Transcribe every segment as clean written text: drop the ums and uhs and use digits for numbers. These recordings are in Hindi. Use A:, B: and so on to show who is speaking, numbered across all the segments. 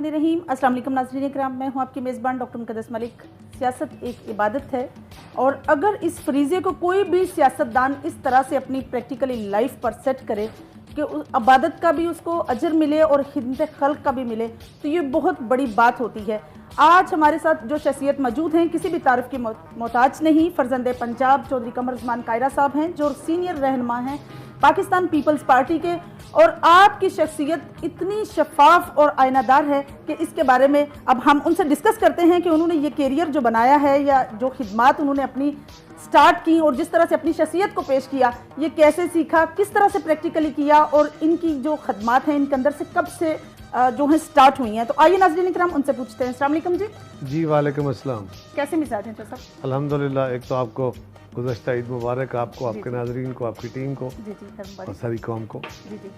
A: बिस्मिल्लाहिर्रहमानिर्रहीम। अस्सलाम वालेकुम नाज़रीन किराम, मैं हूं आपकी मेज़बान डॉक्टर मुक़द्दस मलिक। सियासत एक इबादत है और अगर इस फरीज़े को कोई भी सियासतदान इस तरह से अपनी प्रैक्टिकली लाइफ पर सेट करे कि उस इबादत का भी उसको अजर मिले और खिदमत खल्क का भी मिले, तो ये बहुत बड़ी बात होती है। आज हमारे साथ जो शख्सियत मौजूद हैं किसी भी तारीफ़ की मोहताज नहीं, फ़र्जंदे पंजाब चौधरी कमर उस्मान कायरा साहब हैं जो सीनियर रहनुमा हैं पाकिस्तान पीपल्स पार्टी के, और आपकी शख्सियत इतनी शफाफ और आयनादार है कि इसके बारे में अब हम उनसे डिस्कस करते हैं कि उन्होंने ये कैरियर जो बनाया है या जो खिदमात उन्होंने अपनी स्टार्ट की और जिस तरह से अपनी शख्सियत को पेश किया, ये कैसे सीखा, किस तरह से प्रैक्टिकली किया और इनकी जो खदमात हैं इनके अंदर से कब से जो है स्टार्ट हुई हैं। तो आइए नाज़रीन किराम उनसे पूछते हैं। अस्सलाम वालेकुम जी।
B: जी वालेकुम अस्सलाम।
A: कैसे मिजाज हैं साहब?
B: अल्हम्दुलिल्लाह। एक तो आपको गुज़श्ता ईद मुबारक, आपको, आपके नाज़रीन को, आपकी टीम को और सारी कौम को।
A: जी जी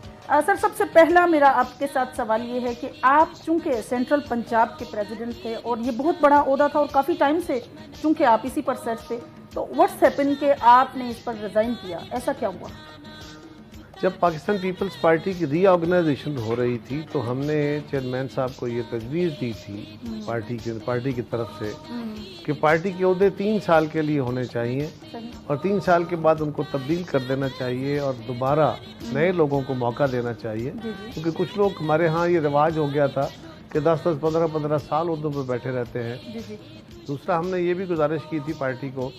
A: सर, सबसे पहला मेरा आपके साथ सवाल ये है कि आप चूँकि सेंट्रल पंजाब के प्रेसिडेंट थे और ये बहुत बड़ा ओहदा था और काफ़ी टाइम से चूँकि आप इसी पर सर्च थे, तो व्हाट्स हैपन कि आपने इस पर रिज़ाइन किया, ऐसा क्या हुआ?
B: जब पाकिस्तान पीपल्स पार्टी की रीऑर्गेनाइजेशन हो रही थी तो हमने चेयरमैन साहब को ये तजवीज़ दी थी पार्टी की तरफ से कि पार्टी के ओहदे 3 साल के लिए होने चाहिए और 3 साल के बाद उनको तब्दील कर देना चाहिए और दोबारा नए लोगों को मौका देना चाहिए, क्योंकि कुछ लोग हमारे यहाँ ये रिवाज हो गया था कि 10-10, 15-15 साल उर्दू पर बैठे रहते हैं। दूसरा, हमने ये भी गुजारिश की थी पार्टी को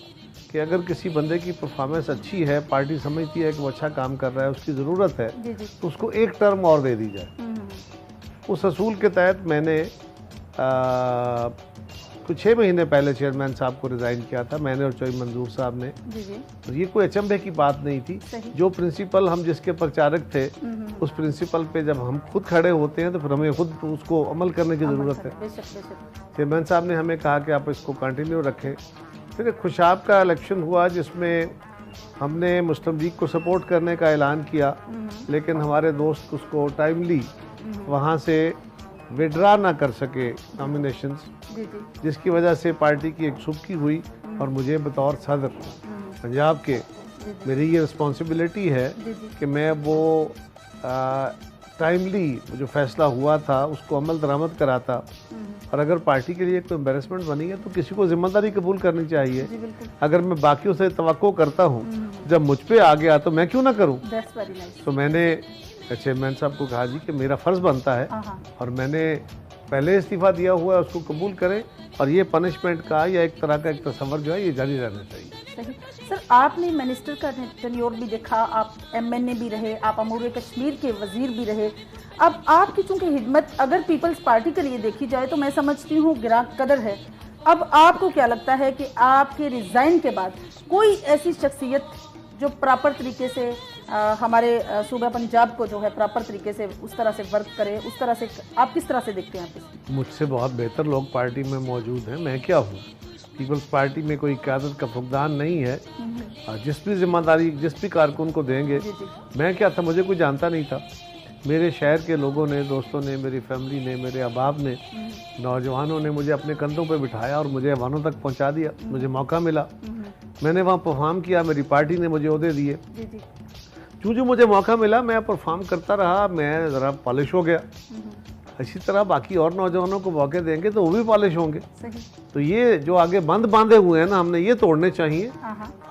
B: कि अगर किसी बंदे की परफॉर्मेंस अच्छी है, पार्टी समझती है कि वो अच्छा काम कर रहा है, उसकी ज़रूरत है, तो उसको एक टर्म और दे दी जाए। उस असूल के तहत मैंने कुछ 6 महीने पहले चेयरमैन साहब को रिज़ाइन किया था, मैंने और चौधरी मंजूर साहब ने। तो ये कोई अचंभे की बात नहीं थी। जो प्रिंसिपल हम जिसके प्रचारक थे, उस प्रिंसिपल पे जब हम खुद खड़े होते हैं तो फिर हमें खुद उसको अमल करने की ज़रूरत है। चेयरमैन साहब ने हमें कहा कि आप इसको कंटिन्यू रखें। फिर एक खुशाब का इलेक्शन हुआ जिसमें हमने मुस्लिम लीग को सपोर्ट करने का ऐलान किया, लेकिन हमारे दोस्त उसको टाइमली वहाँ से विड्रा ना कर सके नॉमिनेशंस, जिसकी वजह से पार्टी की एक सुबकी हुई और मुझे बतौर सदर पंजाब के मेरी ये रिस्पॉन्सिबिलिटी है कि मैं वो टाइमली जो फैसला हुआ था उसको अमल दरामद कराता। और अगर पार्टी के लिए कोई एम्बेरसमेंट बनी है तो किसी को जिम्मेदारी कबूल करनी चाहिए। अगर मैं बाकियों से तवक्को करता हूँ, जब मुझ पे आ गया तो मैं क्यों ना करूँ। तो मैंने चेयरमैन साहब को कहा जी कि मेरा फ़र्ज़ बनता है और मैंने पहले इस्तीफ़ा दिया हुआ है, उसको कबूल करें और ये पनिशमेंट का या एक तरह का एक तस्वर जो है ये जारी रहना चाहिए।
A: सर, आपने मिनिस्टर का टेन्योर भी देखा, आप MNA भी रहे, आप अमूर कश्मीर के वज़ीर भी रहे। अब आपकी चूँकि हिदमत अगर पीपल्स पार्टी के लिए देखी जाए तो मैं समझती हूँ गिरा कदर है। अब आपको क्या लगता है कि आपके रिज़ाइन के बाद कोई ऐसी शख्सियत जो प्रॉपर तरीके से हमारे सूबा पंजाब को जो है प्रॉपर तरीके से उस तरह से वर्क करे, उस तरह से आप किस तरह से देखते हैं? आप
B: मुझसे बहुत बेहतर लोग पार्टी में मौजूद हैं, मैं क्या हूँ। पीपल्स पार्टी में कोई क़यादत का फुकदान नहीं है। जिस भी जिम्मेदारी जिस भी कारकुन को देंगे, मैं क्या था, मुझे कोई जानता नहीं था। मेरे शहर के लोगों ने, दोस्तों ने, मेरी फैमिली ने, मेरे अहबाब ने, नौजवानों ने मुझे अपने कंधों पे बिठाया और मुझे अवानों तक पहुंचा दिया। मुझे मौका मिला, मैंने वहाँ परफॉर्म किया, मेरी पार्टी ने मुझे ओहदे दिए। जो मुझे मौका मिला मैं परफॉर्म करता रहा, मैं ज़रा पॉलिश हो गया। इसी तरह बाकी और नौजवानों को मौके देंगे तो वो भी पॉलिश होंगे। तो ये जो आगे बंद बांधे हुए हैं ना, हमने ये तोड़ने चाहिए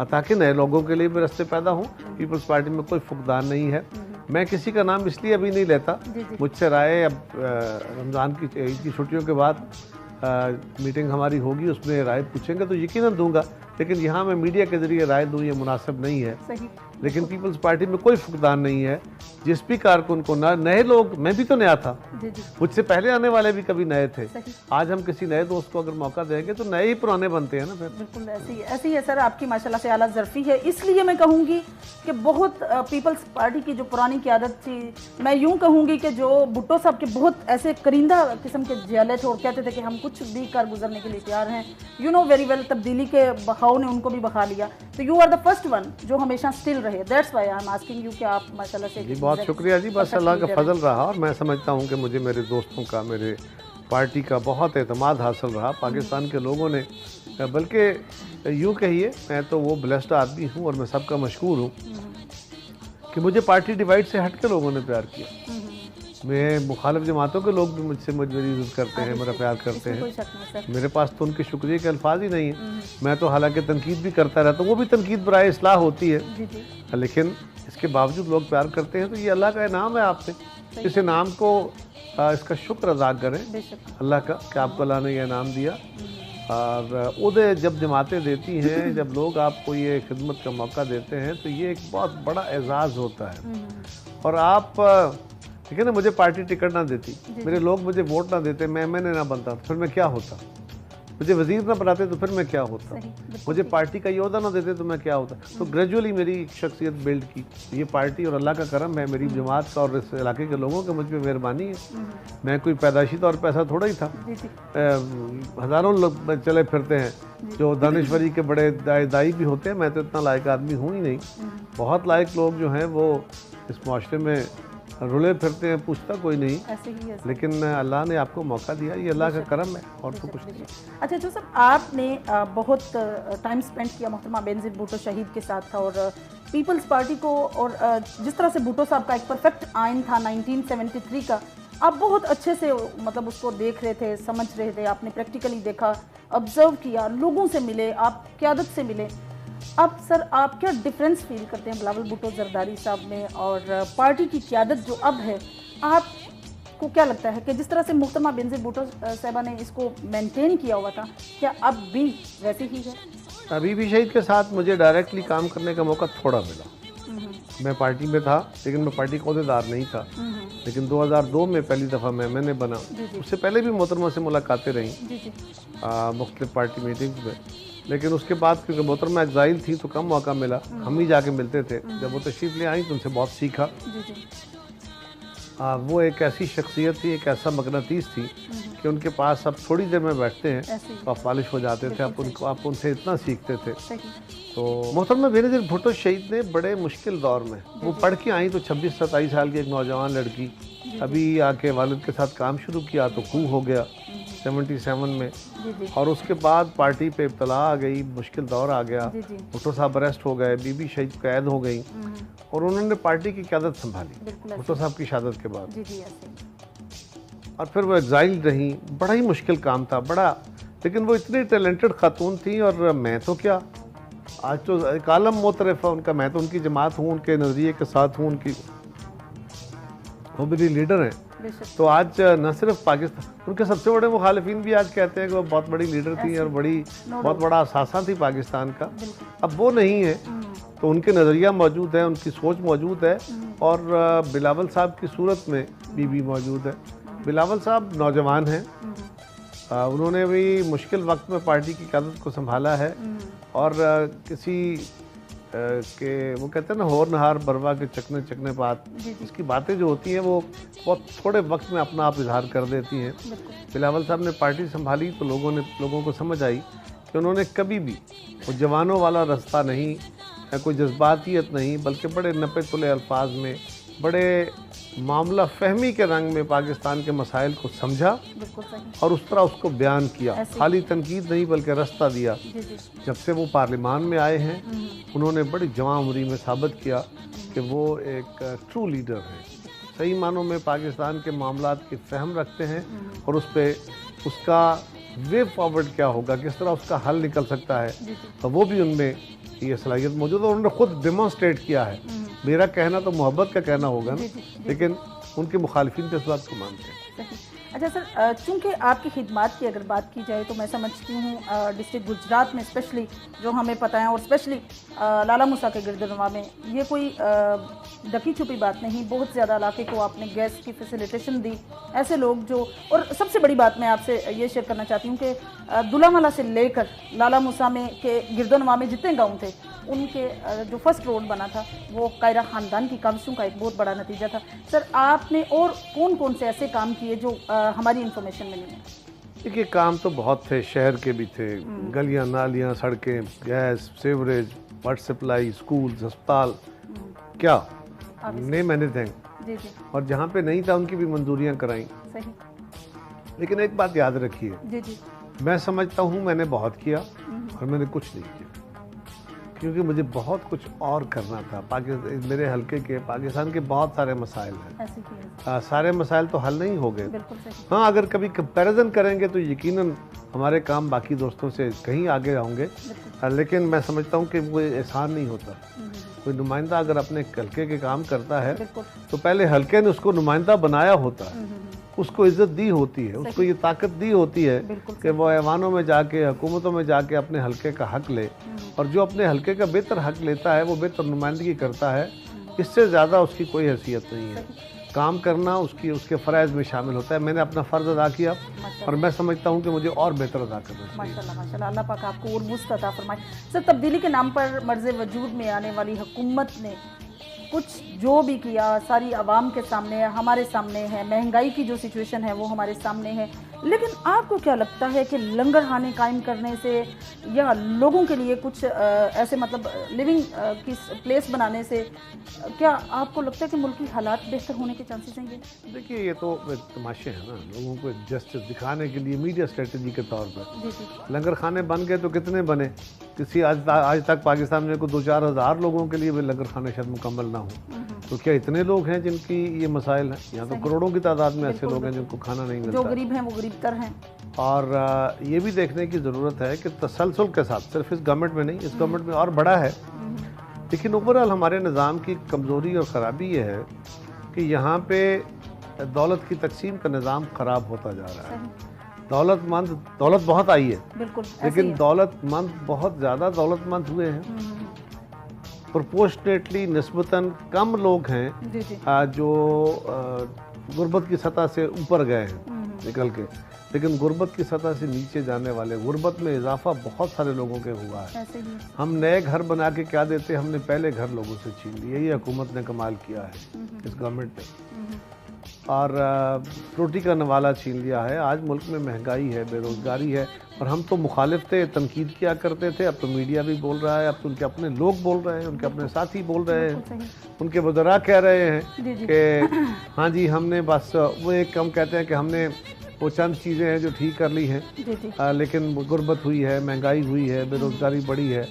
B: ताकि नए लोगों के लिए भी रास्ते पैदा हों। पीपल्स पार्टी में कोई फुकदान नहीं है। मैं किसी का नाम इसलिए अभी नहीं लेता, मुझसे राय अब रमज़ान की ईद की छुट्टियों के बाद मीटिंग हमारी होगी, उसमें राय पूछेंगे तो यकीनन दूंगा, लेकिन यहाँ मैं मीडिया के ज़रिए राय दूँ ये मुनासिब नहीं है। लेकिन पीपल्स पार्टी में कोई फुकदान नहीं है। जिस भी कारकुन को ना, नए लोग, मैं भी तो नया था, मुझसे पहले आने वाले भी कभी नए थे। आज हम किसी नए दोस्त को अगर मौका देंगे तो नए ही पुराने बनते हैं ना। फिर
A: बिल्कुल ऐसे ही है सर, आपकी माशाल्लाह से आला ज़र्फ़ी है। इसलिए मैं कहूँगी कि बहुत पीपल्स पार्टी की जो पुरानी क़यादत थी, मैं यूँ कहूँगी कि जो भुट्टो साहब के बहुत ऐसे करिंदा किस्म के जियाले थे और कहते थे कि हम कुछ भी कर गुजरने के लिए तैयार हैं। यू नो वेरी वेल, तब्दीली के बहाव ने उनको भी बहा लिया। तो you are the first one जो हमेशा स्टिल रहे। That's why I am asking you कि आप माशाल्लाह से।
B: जी बहुत शुक्रिया जी, बस अल्लाह का फजल रहा और मैं समझता हूँ कि मुझे मेरे दोस्तों का, मेरे पार्टी का बहुत एतमाद हासिल रहा पाकिस्तान के लोगों ने। बल्कि यूँ कहिए, मैं तो वो ब्लेस्ड आदमी हूँ और मैं सबका मशकूर हूँ कि मुझे पार्टी डिवाइड से हट के लोगों ने प्यार किया। मैं मुखालिफ जमातों के लोग भी मुझसे मेरी इज़्ज़त करते हैं, मेरा प्यार करते
A: कोई
B: हैं।
A: शक नहीं सर।
B: मेरे पास तो उनके शुक्रिया के अल्फाज ही नहीं है। मैं तो हालांकि तनकीद भी करता रहता हूँ, वो भी तनकीद बराए इस्लाह होती है,
A: जी जी
B: लेकिन इसके बावजूद लोग प्यार करते हैं, तो ये अल्लाह का इनाम है आप पे। इस इनाम को इसका शुक्र अदा करें
A: बेशक।
B: अल्लाह का कि आपको अल्लाह ने ये इनाम दिया। और उदय जब जमातें देती हैं, जब लोग आपको ये खिदमत का मौका देते हैं, तो ये एक बहुत बड़ा एजाज़ होता है। और आप ठीक है ना, मुझे पार्टी टिकट ना देती, मेरे लोग मुझे वोट ना देते, मैं एमएनए ना बनता, तो फिर मैं क्या होता? मुझे वजीर ना बनाते तो फिर मैं क्या होता? मुझे पार्टी का योद्धा ना देते तो मैं क्या होता? तो ग्रेजुअली मेरी शख्सियत बिल्ड की। ये पार्टी और अल्लाह का करम है, मेरी जमात का और इस इलाके के लोगों का मुझ पर मेहरबानी है। मैं कोई पैदाइशी तौर पर ऐसा थोड़ा ही था। हज़ारों लोग चले फिरते हैं जो दानिश्वरी के बड़े दाई भी होते हैं, मैं तो इतना लायक आदमी हूँ ही नहीं। बहुत लायक लोग जो हैं वो इस माशरे में रुले फिरते हैं, पूछता कोई नहीं,
A: ऐसे ही है सर।
B: लेकिन अल्लाह ने आपको मौका दिया, ये अल्लाह का करम है और तो कुछ नहीं।
A: अच्छा जो सर, आपने बहुत टाइम स्पेंड किया मोहतरमा बेनज़ीर भुट्टो शहीद के साथ था, और पीपल्स पार्टी को, और जिस तरह से भुट्टो साहब का एक परफेक्ट आइन था 1973 का, आप बहुत अच्छे से मतलब उसको देख रहे थे, समझ रहे थे, आपने प्रैक्टिकली देखा, ऑब्जर्व किया, लोगों से मिले, आप क़यादत से मिले। अब सर आप क्या डिफरेंस फील करते हैं बिलावल भुट्टो जरदारी साहब में और पार्टी की क़यादत जो अब है? आपको क्या लगता है कि जिस तरह से मोहतरमा बेनज़ीर भुट्टो साहबा ने इसको मेंटेन किया हुआ था, क्या अब भी वैसे ही है?
B: अभी भी शहीद के साथ मुझे डायरेक्टली काम करने का मौका थोड़ा मिला। मैं पार्टी में था, लेकिन मैं पार्टी का अहदेदार नहीं था। लेकिन 2002 में पहली दफ़ा मैंने बना। उससे पहले भी मोहतरमा से मुलाकातें रहीं मुख्तलिफ पार्टी मीटिंग्स में, लेकिन उसके बाद क्योंकि मोहतरमा एग्जाइल थी तो कम मौका मिला, हम ही जाके मिलते थे। जब वो तशरीफ़ ले आई तो उनसे बहुत सीखा। वो एक ऐसी शख्सियत थी, एक ऐसा मगनातीस थी कि उनके पास आप थोड़ी देर में बैठते हैं तो आप फालिश हो जाते थे, आप उनसे इतना सीखते थे। तो मोहतरमा बेनज़ीर भुट्टो शहीद ने बड़े मुश्किल दौर में, वो पढ़ के आई तो 26-27 साल की एक नौजवान लड़की, अभी आके वालिद के साथ काम शुरू किया तो कू हो गया 77 में, और उसके बाद पार्टी पे इब्तला आ गई, मुश्किल दौर आ गया, भुट्टो साहब अरेस्ट हो गए, बीबी शहीद कैद हो गई, और उन्होंने पार्टी की क़यादत संभाली भुट्टो साहब की शहादत के बाद। और फिर वो एग्जाइल रही, बड़ा ही मुश्किल काम था, बड़ा, लेकिन वो इतनी टैलेंटेड खातून थी। और मैं तो क्या, आज तो एक आलम मोतरफ़ है उनका, मैं तो उनकी जमात हूँ, उनके नज़रिए के साथ हूँ, उनकी वो मेरी लीडर हैं। तो आज न सिर्फ पाकिस्तान, उनके सबसे बड़े मुखालिफिन भी आज कहते हैं कि वो बहुत बड़ी लीडर थी और बहुत बड़ा असासा थी पाकिस्तान का। अब वो नहीं है, तो उनके नज़रिया मौजूद है, उनकी सोच मौजूद है, और बिलावल साहब की सूरत में बीबी मौजूद है। बिलावल साहब नौजवान हैं, उन्होंने भी मुश्किल वक्त में पार्टी की क़यादत को संभाला है, और किसी के वो कहते हैं ना, होर नहार बरवा के चकने चकने बात, उसकी बातें जो होती हैं वो बहुत थोड़े वक्त में अपना आप इजहार कर देती हैं। बिलावल साहब ने पार्टी संभाली तो लोगों को समझ आई कि उन्होंने कभी भी वो जवानों वाला रास्ता नहीं, या कोई जज्बातियत नहीं, बल्कि बड़े नपे तुले अल्फाज में, बड़े मामला फहमी के रंग में पाकिस्तान के मसाइल को समझा और उस तरह उसको बयान किया। खाली तनकीद नहीं बल्कि रास्ता दिया। जब से वो पार्लिमान में आए हैं, उन्होंने बड़ी जवां उम्री में साबित किया कि वो एक ट्रू लीडर है, सही मानों में पाकिस्तान के मामलात की फहम रखते हैं, और उस पर उसका वे फॉरवर्ड क्या होगा, किस तरह उसका हल निकल सकता है, तो वो भी उनमें ये सलाहियत मौजूद है। उन्होंने खुद डेमोन्स्ट्रेट किया है। मेरा कहना तो मोहब्बत का कहना होगा ना, लेकिन उनके मुखालिफिन इस बात को मानते हैं।
A: अच्छा सर, चूँकि आपकी खिदमात की अगर बात की जाए तो मैं समझती हूँ डिस्ट्रिक्ट गुजरात में स्पेशली जो हमें पता है, और स्पेशली लाला मूसा के गिरदनवा में, ये कोई ढकी छुपी बात नहीं, बहुत ज़्यादा इलाके को आपने गैस की फैसिलिटेशन दी। ऐसे लोग जो, और सबसे बड़ी बात मैं आपसे ये शेयर करना चाहती हूँ कि दुलामला से लेकर लाला मूसा में के गिरदनवा में जितने गाँव थे, उनके जो फर्स्ट रोड बना था वो कायरा ख़ानदान की काविशों का एक बहुत बड़ा नतीजा था। सर आपने और कौन कौन से ऐसे काम किए जो हमारी इन्फॉर्मेशन में नहीं है?
B: देखिए, काम तो बहुत थे, शहर के भी थे, गलियां नालियां, सड़कें, gas, sewerage, water supply, schools, अस्पताल, क्या नेम एनीथिंग। और जहाँ पे नहीं था उनकी भी मंजूरियाँ कराई।
A: सही।
B: लेकिन एक बात याद रखिए, मैं समझता हूँ मैंने बहुत किया और मैंने कुछ नहीं किया। क्योंकि मुझे बहुत कुछ और करना था। मेरे हल्के के पाकिस्तान के बहुत सारे मसाइल हैं,
A: ऐसे की है।
B: सारे मसाइल तो हल नहीं हो गए।
A: बिल्कुल सही।
B: हाँ, अगर कभी कंपैरिजन करेंगे तो यकीनन हमारे काम बाकी दोस्तों से कहीं आगे होंगे, लेकिन मैं समझता हूँ कि वो एहसान नहीं होता। कोई नुमाइंदा अगर अपने हल्के के काम करता है तो पहले हल्के ने उसको नुमाइंदा बनाया होता है, उसको इज्जत दी होती है, उसको ये ताकत दी होती है कि वो ऐवानों में जाके, हुकूमतों में जाके अपने हल्के का हक ले, और जो अपने हल्के का बेहतर हक लेता है वो बेहतर नुमाइंदगी करता है। इससे ज़्यादा उसकी कोई हैसियत नहीं है। काम करना उसके फ़राइज़ में शामिल होता है। मैंने अपना फ़र्ज़ अदा किया और मैं समझता हूँ कि मुझे और बेहतर अदा करना चाहिए।
A: माशाल्लाह माशाल्लाह, अल्लाह पाक आपको और वुस्त अता फरमाए। सर, तब्दीली के नाम पर मर्ज़ वजूद में आने वाली हुकूमत ने कुछ जो भी किया सारी आवाम के सामने है, हमारे सामने है। महंगाई की जो सिचुएशन है वो हमारे सामने है, लेकिन आपको क्या लगता है कि लंगर खाने कायम करने से या लोगों के लिए कुछ ऐसे मतलब लिविंग की प्लेस बनाने से क्या आपको लगता है कि मुल्क की हालात बेहतर होने के चांसेस हैं? ये
B: देखिए, ये तो एक तमाशे हैं ना, लोगों को जस्टिस दिखाने के लिए मीडिया स्ट्रेटजी के तौर पर। लंगर खाने बन गए तो कितने बने? किसी आज तक पाकिस्तान में कोई 2-4 हज़ार लोगों के लिए भी लंगर खाने शायद मुकम्मल ना हो, तो क्या इतने लोग हैं जिनकी ये मसाइल हैं? यहाँ तो करोड़ों की तादाद में ऐसे लोग हैं जिनको खाना नहीं मिलता।
A: जो गरीब हैं वो गरीब तर हैं।
B: और ये भी देखने की ज़रूरत है कि तसलसल के साथ, सिर्फ इस गवर्नमेंट में नहीं, इस गवर्नमेंट में और बड़ा है, लेकिन ओवरऑल हमारे निज़ाम की कमज़ोरी और ख़राबी ये है कि यहाँ पे दौलत की तकसीम का निज़ाम ख़राब होता जा रहा है। दौलत बहुत आई है,
A: बिल्कुल,
B: लेकिन दौलतमंद बहुत ज़्यादा दौलतमंद हुए हैं। प्रोपोर्शनेटली निस्बतन कम लोग हैं जो गुर्बत की सतह से ऊपर गए हैं निकल के, लेकिन गुर्बत की सतह से नीचे जाने वाले, गुर्बत में इजाफा बहुत सारे लोगों के हुआ है। हम नए घर बना के क्या देते, हमने पहले घर लोगों से छीन लिए। यही हुकूमत ने कमाल किया है, इस गवर्नमेंट ने, और रोटी का नवाला छीन लिया है। आज मुल्क में महंगाई है, बेरोज़गारी है, और हम तो मुखालिफ थे, तनकीद किया करते थे। अब तो मीडिया भी बोल रहा है, अब तो उनके अपने लोग बोल रहे हैं, उनके अपने साथी बोल रहे हैं, उनके वज़रा कह रहे हैं कि हाँ जी, हमने बस वो एक कम कहते हैं कि हमने वो चंद चीज़ें हैं जो ठीक कर ली हैं, लेकिन गुर्बत हुई है, महंगाई हुई है, बेरोज़गारी बढ़ी है।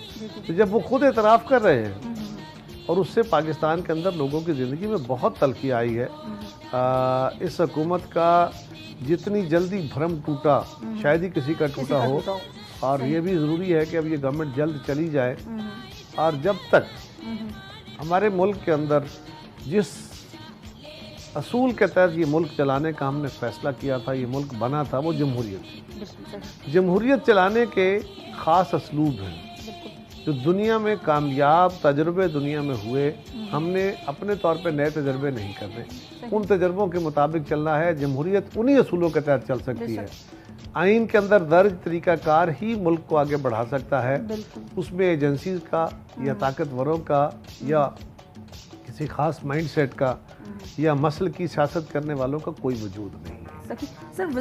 B: तो जब वो खुद एतराफ़ कर रहे हैं और उससे पाकिस्तान के अंदर लोगों की ज़िंदगी में बहुत तलखी आई है। इस हुकूमत का जितनी जल्दी भ्रम टूटा, शायद ही किसी का टूटा हो, और ये भी ज़रूरी है कि अब ये गवर्नमेंट जल्द चली जाए। और जब तक हमारे मुल्क के अंदर जिस असूल के तहत ये मुल्क चलाने का हमने फ़ैसला किया था, ये मुल्क बना था, वो जमहूरियत थी। जमहूरियत चलाने के ख़ास असलूब हैं जो दुनिया में कामयाब तजर्बे दुनिया में हुए। हमने अपने तौर पे नए तजर्बे नहीं करने, उन तजर्बों के मुताबिक चलना है। जमहूरियत उन्हीं असूलों के तहत चल सकती है। आइन के अंदर दर्ज तरीक़ाकार ही मुल्क को आगे बढ़ा सकता है, उसमें एजेंसीज का या ताकतवरों का या किसी ख़ास माइंड सेट का या मसल की सियासत करने वालों का कोई वजूद नहीं है।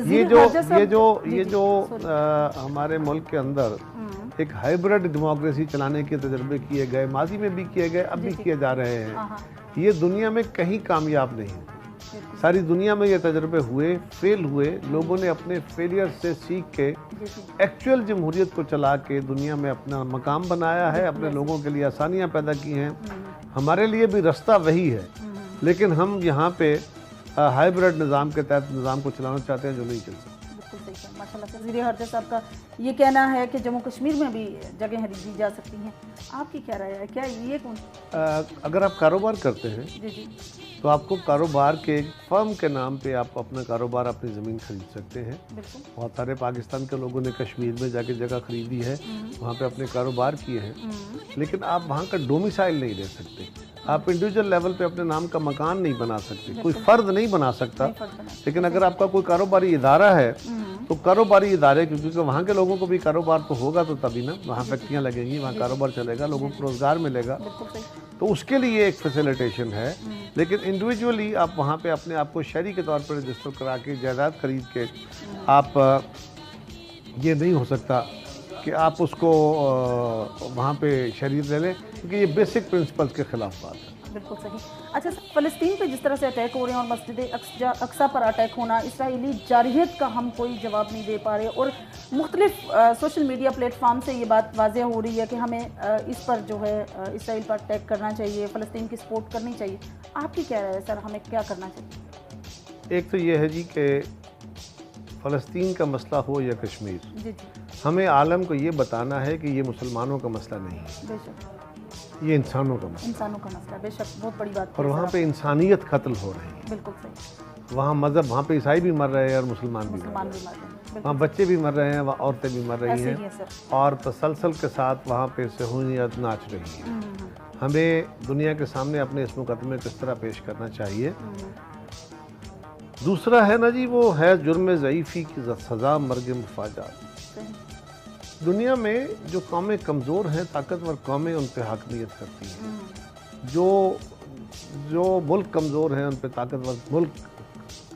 B: ये जो हमारे मुल्क के अंदर एक हाइब्रिड डेमोक्रेसी चलाने के तजर्बे किए गए, माजी में भी किए गए, अब भी किए जा रहे हैं, ये दुनिया में कहीं कामयाब नहीं है। सारी दुनिया में ये तजर्बे हुए, फेल हुए, लोगों ने अपने फेलियर से सीख के एक्चुअल जमहूरियत को चला के दुनिया में अपना मकाम बनाया है, अपने लोगों के लिए आसानियाँ पैदा की हैं। हमारे लिए भी रास्ता वही है, लेकिन हम यहाँ पे हाइब्रिड निज़ाम के तहत निज़ाम को चलाना चाहते हैं जो नहीं चल सकता।
A: माशाल्लाह, वज़ीर हरजा साहब का ये कहना है कि जम्मू कश्मीर में भी जगह दी जा सकती हैं। आपकी क्या राय है? क्या ये कौन
B: अगर आप कारोबार करते हैं तो आपको कारोबार के एक फर्म के नाम पे आप अपना कारोबार, अपनी ज़मीन खरीद सकते हैं। बहुत सारे पाकिस्तान के लोगों ने कश्मीर में जाके जगह खरीदी है, वहाँ पे अपने कारोबार किए हैं, लेकिन आप वहाँ का डोमिसाइल नहीं ले सकते। आप इंडिविजुअल लेवल पे अपने नाम का मकान नहीं बना सकते, कोई फ़र्द नहीं बना सकता। लेकिन अगर आपका कोई कारोबारी इदारा है तो कारोबारी इदारे, क्योंकि वहाँ के लोगों को भी कारोबार तो होगा तो तभी ना, वहाँ फैक्ट्रियाँ लगेंगी, वहाँ कारोबार चलेगा, लोगों को रोज़गार मिलेगा, तो उसके लिए एक फैसिलिटेशन है। लेकिन इंडिविजुअली आप वहाँ पे अपने आप को शहरी के तौर पर रजिस्टर करा के जायदाद खरीद के आप, ये नहीं हो सकता कि आप उसको वहाँ पे शरीक ले लें, क्योंकि ये बेसिक प्रिंसिपल्स के ख़िलाफ़ बात है।
A: बिल्कुल सही। अच्छा, फ़लस्तीन पे जिस तरह से अटैक हो रहे हैं और मस्जिद अक्सा पर अटैक होना, इसराइली जारहियत का हम कोई जवाब नहीं दे पा रहे और मुख्तलिफ सोशल मीडिया प्लेटफॉर्म से ये बात वाज़ेह हो रही है कि हमें इस पर जो है इसराइल पर अटैक करना चाहिए, फ़लस्तीन की सपोर्ट करनी चाहिए। आपकी क्या राय है सर, हमें क्या करना चाहिए?
B: एक तो ये है जी कि फ़लस्तीन का मसला हो या कश्मीर,
A: जी जी,
B: हमें आलम को ये बताना है कि ये मुसलमानों का मसला नहीं है,
A: बेशक
B: ये इंसानों का मसला
A: इंसानों का मसला, बेशक बहुत बड़ी बात
B: है। और
A: है
B: वहाँ
A: सर।
B: पे इंसानियत कत्ल हो रही है,
A: बिल्कुल सही,
B: वहाँ मज़हब, वहाँ पे ईसाई भी मर रहे हैं और मुसलमान भी मर रहे
A: मुसलमान
B: हैं,
A: भी मर रहे हैं, बिल्कुल
B: वहाँ बच्चे भी मर रहे हैं, वहाँ औरतें भी मर रही
A: ऐसे ही
B: हैं
A: है सर।
B: और तसलसल के साथ वहाँ पे सहूनियत नाच रही है। हमें दुनिया के सामने अपने इस मुकदमे किस तरह पेश करना चाहिए। दूसरा है ना जी, वो है जुर्म ज़ईफ़ी की सज़ा मर्ग मुफाजात।
A: सही।
B: दुनिया में जो कौमें कमज़ोर हैं, ताकतवर कौमें उन पर हाकमियत करती हैं, जो मुल्क कमज़ोर हैं उन पर ताकतवर मुल्क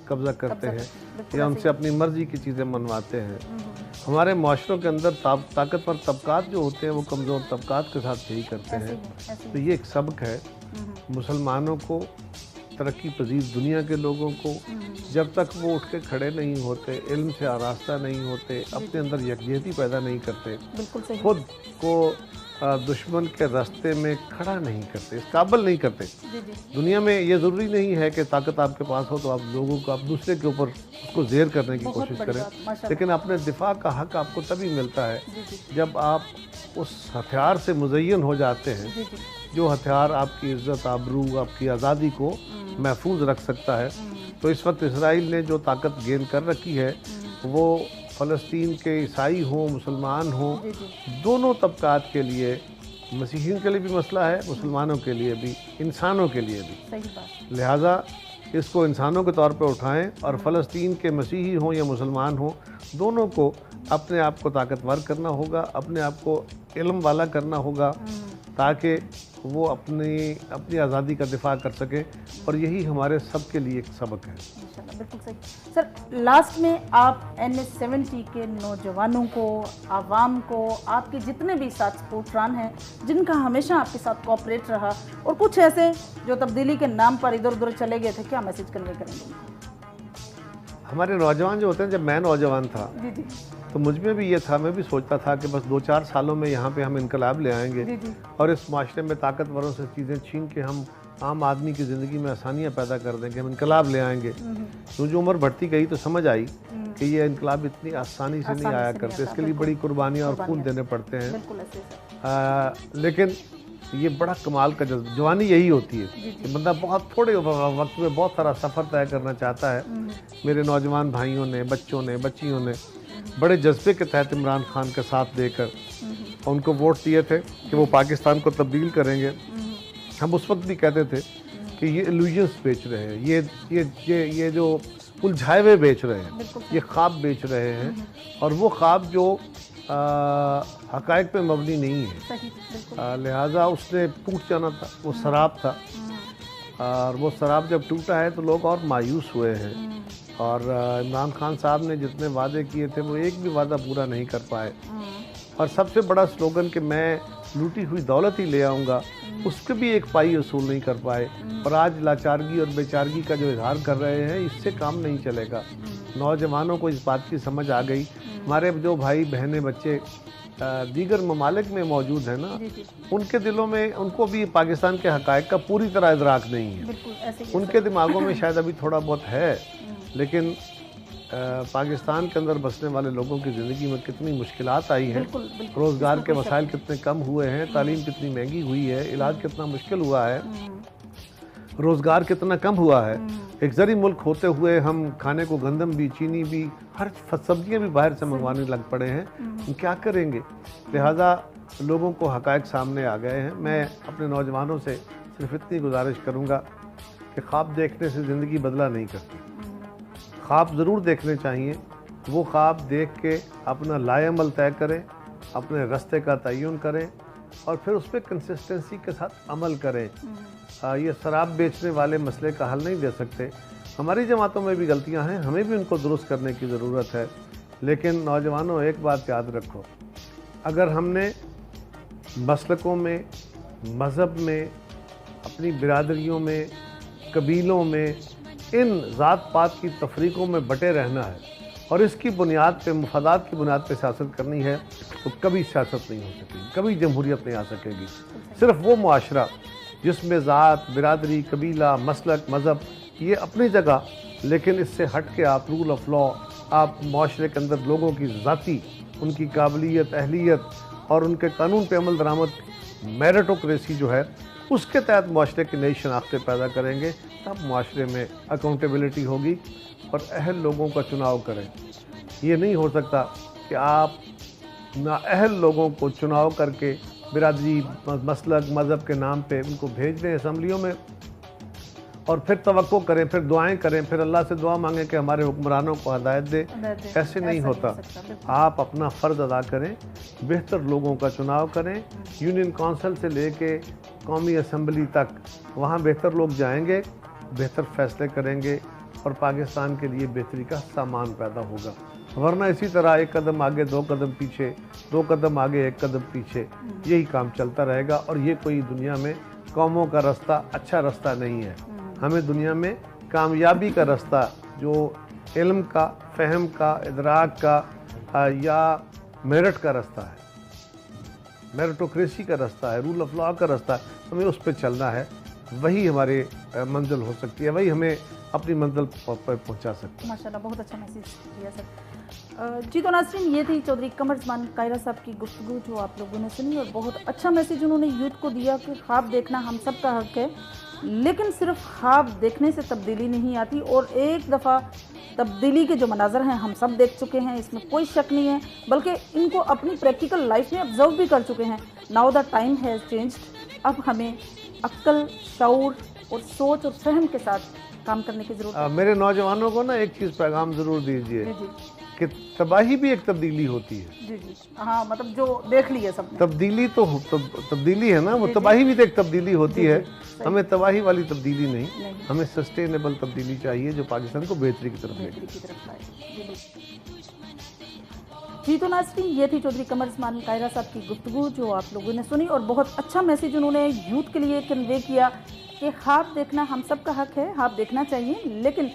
B: कब्ज़ा करते हैं या उनसे अपनी मर्ज़ी की चीज़ें मनवाते हैं। हमारे माशरों के अंदर ताकतवर तबकात जो होते हैं वो कमज़ोर तबकात के साथ यही करते हैं। तो ये एक सबक है मुसलमानों को, तरक्की पजीर दुनिया के लोगों को, जब तक वो उठ के खड़े नहीं होते, इल्म से आरास्ता नहीं होते, अपने अंदर यकजहती पैदा नहीं करते,
A: बिल्कुल सही।
B: खुद को दुश्मन के रास्ते में खड़ा नहीं करते, इस काबिल नहीं करते।
A: जी जी,
B: दुनिया में ये ज़रूरी नहीं है कि ताकत आपके पास हो तो आप लोगों को, आप दूसरे के ऊपर उसको ज़ेर करने की
A: बहुत
B: कोशिश
A: बड़ी
B: करें,
A: बात, माशाल्लाह।
B: लेकिन अपने दिफा का हक आपको तभी मिलता है
A: जी जी,
B: जब आप उस हथियार से मुज़य्यन हो जाते हैं
A: जी जी,
B: जो हथियार आपकी इज़्ज़त, आबरू, आपकी आज़ादी को महफूज रख सकता है। तो इस वक्त इसराइल ने जो ताकत गेन कर रखी है वो फ़लस्तीन के ईसाई हों, मुसलमान हों,
A: जी जी,
B: दोनों तबकात के लिए, मसीहियों के लिए भी मसला है, मुसलमानों के लिए भी, इंसानों के लिए भी।
A: सही बात।
B: लिहाजा इसको इंसानों के तौर पर उठाएं और फ़लस्तीन के मसीही हों या मुसलमान हों, दोनों को अपने आप को ताकतवर करना होगा, अपने आप को इल्म वाला करना होगा ताकि वो अपनी आज़ादी का दिफा कर सके। और यही हमारे सब के लिए एक सबक है।
A: माशाल्लाह, बिल्कुल सही। सर, लास्ट में आप NH70 के नौजवानों को, आवाम को, आपके जितने भी साथ सपोर्टरान हैं जिनका हमेशा आपके साथ कोऑपरेट रहा और कुछ ऐसे जो तब्दीली के नाम पर इधर उधर चले गए थे, क्या मैसेज कन्वे करेंगे?
B: हमारे नौजवान जो होते हैं, जब मैं नौजवान था
A: जी जी,
B: तो मुझ में भी ये था, मैं भी सोचता था कि बस 2-4 सालों में यहाँ पे हम इनकलाब ले आएंगे
A: जी जी,
B: और इस माशरे में ताकतवरों से चीज़ें छीन के हम आम आदमी की ज़िंदगी में आसानियाँ पैदा कर देंगे, हम इनकलाब ले आएंगे। तो जो उम्र बढ़ती गई तो समझ आई कि ये इनकलाब इतनी आसानी से नहीं आया करते, इसके लिए बड़ी कुर्बानियाँ और खून देने पड़ते हैं।
A: बिल्कुल ऐसे सर।
B: लेकिन ये बड़ा कमाल का जवानी यही होती है कि बंदा बहुत थोड़े वक्त में बहुत सारा सफ़र तय करना चाहता है। मेरे नौजवान भाइयों ने, बच्चों ने, बच्चियों ने बड़े जज्बे के तहत इमरान खान का साथ देकर उनको वोट दिए थे कि वो पाकिस्तान को तब्दील करेंगे। हम उस वक्त भी कहते थे कि ये इल्यूजन्स बेच रहे हैं, ये जो उलझाए हुए बेच रहे हैं, ये ख्वाब बेच रहे हैं और वो ख्वाब जो हक़ाइक़ पे मबनी नहीं है। लिहाजा उसने टूट जाना था, वो शराब था और वो शराब जब टूटा है तो लोग और मायूस हुए हैं। और इमरान खान साहब ने जितने वादे किए थे वो एक भी वादा पूरा नहीं कर पाए। और सबसे बड़ा स्लोगन कि मैं लूटी हुई दौलत ही ले आऊँगा, उसके भी एक पाई वसूल नहीं कर पाए। और आज लाचारगी और बेचारगी का जो इजहार कर रहे हैं, इससे काम नहीं चलेगा। नौजवानों को इस बात की समझ आ गई। हमारे जो भाई बहनें, बच्चे दीगर ममालिक में मौजूद हैं ना, उनके दिलों में, उनको भी पाकिस्तान के हक़ाइक़ का पूरी तरह इदराक नहीं है। उनके दिमागों में शायद अभी थोड़ा बहुत है, लेकिन पाकिस्तान के अंदर बसने वाले लोगों की ज़िंदगी में कितनी मुश्किलात आई हैं, रोज़गार के वसाइल कितने कम हुए हैं, तालीम कितनी महंगी हुई है, इलाज कितना मुश्किल हुआ है, रोज़गार कितना कम हुआ है। एक ज़री मुल्क होते हुए हम खाने को गंदम भी, चीनी भी, हर सब्जियां भी बाहर से मंगवाने लग पड़े हैं। हम क्या करेंगे? लिहाजा लोगों को हक़ाइक़ सामने आ गए हैं। मैं अपने नौजवानों से सिर्फ इतनी गुजारिश करूँगा कि ख्वाब देखने से ज़िंदगी बदला नहीं करती। ख्वाब ज़रूर देखने चाहिए, वो ख्वाब देख के अपना लाएअमल तय करें, अपने रास्ते का तयन करें और फिर उस पर कंसिस्टेंसी के साथ अमल करें। ये शराब बेचने वाले मसले का हल नहीं दे सकते। हमारी जमातों में भी गलतियां हैं, हमें भी उनको दुरुस्त करने की ज़रूरत है। लेकिन नौजवानों, एक बात याद रखो, अगर हमने मसलकों में, मज़हब में अपनी बिरादरियों में, कबीलों में, इन ज़ात पात की तफरीक़ों में बटे रहना है और इसकी बुनियाद पे, मुफादात की बुनियाद पे सियासत करनी है, तो कभी सियासत नहीं हो सकेगी, कभी जमहूरियत नहीं आ सकेगी। सिर्फ वो मुआशरा जिसमें ज़ात, बिरादरी, कबीला, मसलक, मज़हब ये अपनी जगह, लेकिन इससे हट के आप रूल ऑफ लॉ, आप मुआशरे के अंदर लोगों की ज़ाती, उनकी काबिलियत, अहलियत और उनके कानून पे अमल दरामद, मेरिटोक्रेसी जो है, उसके तहत मुआशरे की नई शनाख्तें पैदा करेंगे, तब मुआशरे में अकाउंटेबिलिटी होगी और अहल लोगों का चुनाव करें। ये नहीं हो सकता कि आप नाअहल लोगों को चुनाव करके बिरादरी, मसलक, मज़हब के नाम पे उनको भेज दें असम्बलियों में और फिर तवक्को करें, फिर दुआएं करें, फिर अल्लाह से दुआ मांगें कि हमारे हुक्मरानों को हिदायत दे। ऐसे नहीं होता। आप अपना फ़र्ज़ अदा करें, बेहतर लोगों का चुनाव करें, यूनियन काउंसिल से लेके कौमी असम्बली तक वहाँ बेहतर लोग जाएंगे, बेहतर फ़ैसले करेंगे और पाकिस्तान के लिए बेहतरी का सामान पैदा होगा। वरना इसी तरह एक कदम आगे, दो कदम पीछे, दो कदम आगे, एक कदम पीछे, यही काम चलता रहेगा और ये कोई दुनिया में कौमों का रास्ता अच्छा रास्ता नहीं है। हमें दुनिया में कामयाबी का रास्ता जो इल्म का, फ़हम का, इदराक का या मेरिट का रास्ता है, मेरिटोक्रेसी का रास्ता है, रूल ऑफ लॉ का रास्ता है, हमें उस पर चलना है। वही हमारे मंजिल हो सकती है, वही हमें अपनी मंजिल पर पहुंचा सकती है।
A: माशाल्लाह, बहुत अच्छा मैसेज दिया सर। जी तो नाज़रीन, ये थी चौधरी कमर उस्मान कायरा साहब की गुफ्तगू जो आप लोगों ने सुनी और बहुत अच्छा मैसेज उन्होंने यूथ को दिया कि ख्वाब देखना हम सब का हक है, लेकिन सिर्फ ख्वाब देखने से तब्दीली नहीं आती और एक दफ़ा तब्दीली के जो मनाजर हैं हम सब देख चुके हैं, इसमें कोई शक नहीं है, बल्कि इनको अपनी प्रैक्टिकल लाइफ में ऑब्जर्व भी कर चुके हैं। Now the time has changed. अब हमें अक्ल, शऊर और सोच और फहम के साथ काम करने की ज़रूरत है।
B: मेरे नौजवानों को ना एक चीज़ पैगाम ज़रूर दीजिए कि तबाही भी एक तब्दीली होती है।
A: जी जी, हाँ, मतलब जो देख लिया सबने,
B: तब्दीली तो तब्दीली है ना, वो तबाही भी तो एक तब्दीली होती है। हमें तबाही वाली तब्दीली नहीं, हमें सस्टेनेबल तब्दीली चाहिए जो पाकिस्तान को बेहतरी की तरफ ले जाए।
A: जी तो नाज़रीन, ये थी चौधरी कमर उस्मान कायरा साहब की गुफ्तगू जो आप लोगों ने सुनी और बहुत अच्छा मैसेज उन्होंने यूथ के लिए कन्वे किया कि ख्वाब देखना हम सब का हक है, ख्वाब देखना चाहिए, लेकिन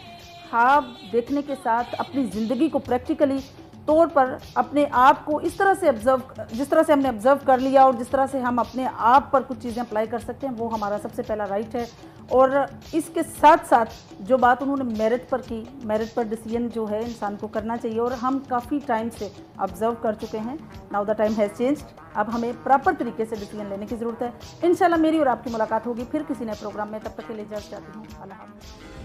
A: ख्वाब देखने के साथ अपनी ज़िंदगी को प्रैक्टिकली तौर पर अपने आप को इस तरह से ऑब्ज़र्व, जिस तरह से हमने ऑब्ज़र्व कर लिया और जिस तरह से हम अपने आप पर कुछ चीज़ें अप्लाई कर सकते हैं, वो हमारा सबसे पहला राइट है। और इसके साथ साथ जो बात उन्होंने मेरिट पर की, मेरिट पर डिसीजन जो है इंसान को करना चाहिए और हम काफ़ी टाइम से ऑब्ज़र्व कर चुके हैं। Now the time has changed. अब हमें प्रॉपर तरीके से डिसीजन लेने की ज़रूरत है। इंशाल्लाह मेरी और आपकी मुलाकात होगी फिर किसी नए प्रोग्राम में। तब तक के लिए इजाज़त चाहती हूँ। अल्लाह हाफ़िज़।